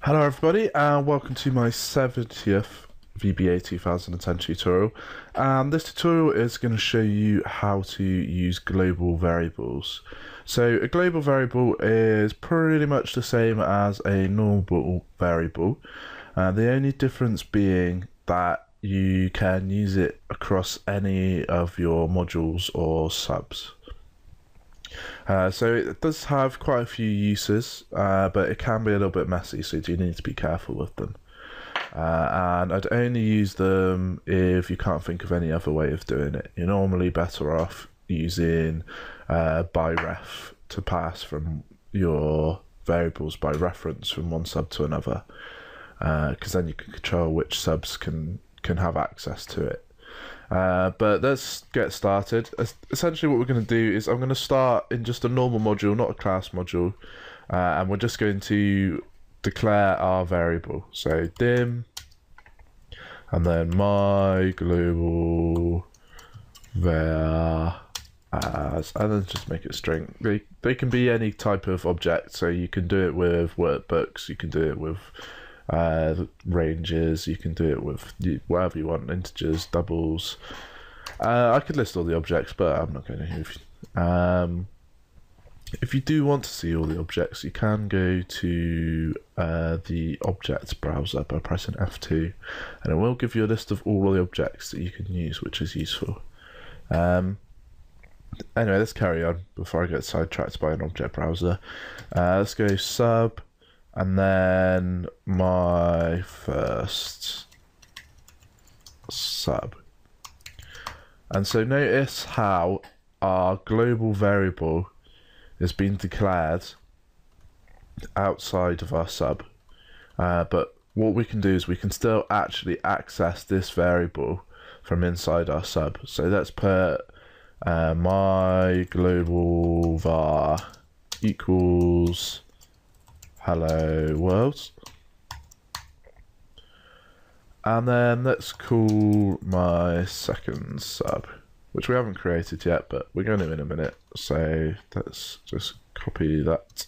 Hello everybody and welcome to my 70th VBA 2010 tutorial. This tutorial is going to show you how to use global variables. So a global variable is pretty much the same as a normal variable. The only difference being that you can use it across any of your modules or subs. So it does have quite a few uses, but it can be a little bit messy, so you do need to be careful with them. And I'd only use them if you can't think of any other way of doing it. You're normally better off using by-ref to pass from your variables by reference from one sub to another, because then you can control which subs can have access to it. But let's get started. Essentially what we're going to do is I'm going to start in just a normal module, not a class module, and we're just going to declare our variable. So dim, and then my global var as, and then just make it string. They can be any type of object, so you can do it with workbooks, you can do it with ranges, you can do it with whatever you want, integers, doubles. I could list all the objects, but I'm not going to. If you do want to see all the objects, you can go to the objects browser by pressing F2, and it will give you a list of all the objects that you can use, which is useful. Anyway, let's carry on before I get sidetracked by an object browser. Let's go sub, and then my first sub. And so notice how our global variable is being declared outside of our sub. But what we can do is we can still actually access this variable from inside our sub. So let's put my global var equals hello world, and then let's call my second sub, which we haven't created yet, but we're going to in a minute. So let's just copy that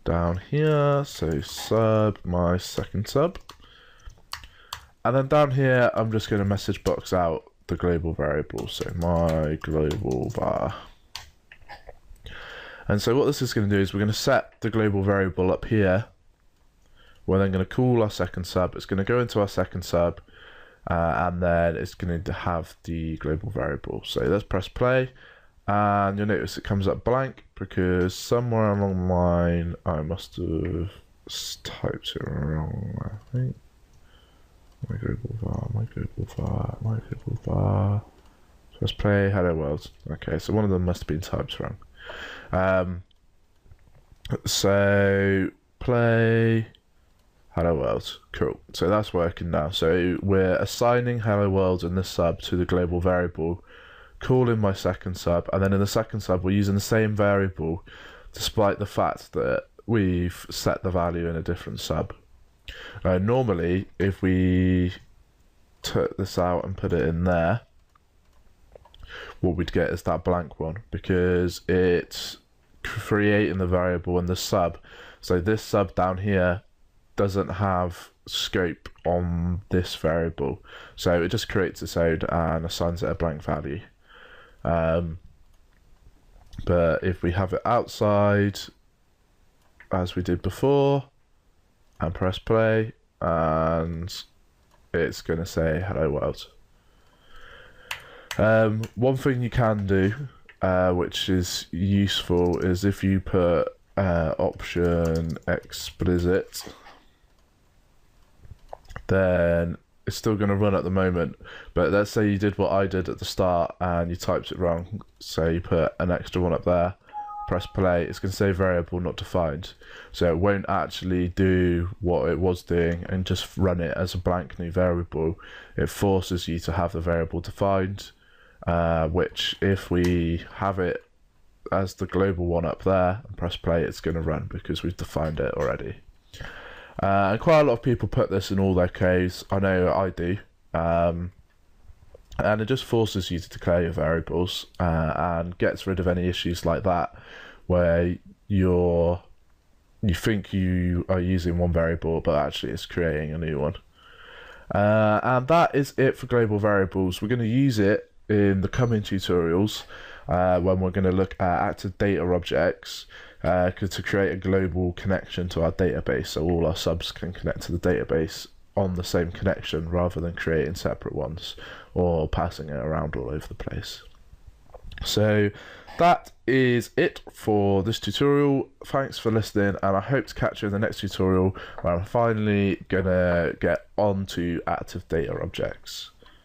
down here. So sub, my second sub, and then down here I'm just going to message box out the global variable, so my global var. And so what this is going to do is we're going to set the global variable up here. We're then going to call our second sub. It's going to go into our second sub, and then it's going to have the global variable. So let's press play, and you'll notice it comes up blank because somewhere along the line I must have typed it wrong, I think. My global var, my global var, my global var. Press play, hello world. Okay, so one of them must have been typed wrong. So play hello world, cool. So that's working now. So we're assigning hello world in the sub to the global variable, calling my second sub, and then in the second sub we're using the same variable despite the fact that we've set the value in a different sub. Normally if we took this out and put it in there, what we'd get is that blank one, because it's creating the variable in the sub. So this sub down here doesn't have scope on this variable, so it just creates its own and assigns it a blank value. But if we have it outside as we did before and press play, and it's going to say hello world. One thing you can do, which is useful, is if you put option explicit, then it's still going to run at the moment. But let's say you did what I did at the start and you typed it wrong, so you put an extra one up there, press play, it's going to say variable not defined, so it won't actually do what it was doing and just run it as a blank new variable. It forces you to have the variable defined, which if we have it as the global one up there and press play, it's going to run because we've defined it already. And quite a lot of people put this in all their codes. I know I do. And it just forces you to declare your variables, and gets rid of any issues like that where you're you think you are using one variable, but actually it's creating a new one. And that is it for global variables. We're going to use it in the coming tutorials when we're going to look at active data objects to create a global connection to our database, so all our subs can connect to the database on the same connection rather than creating separate ones or passing it around all over the place. So that is it for this tutorial. Thanks for listening, and I hope to catch you in the next tutorial where I'm finally gonna get on to active data objects.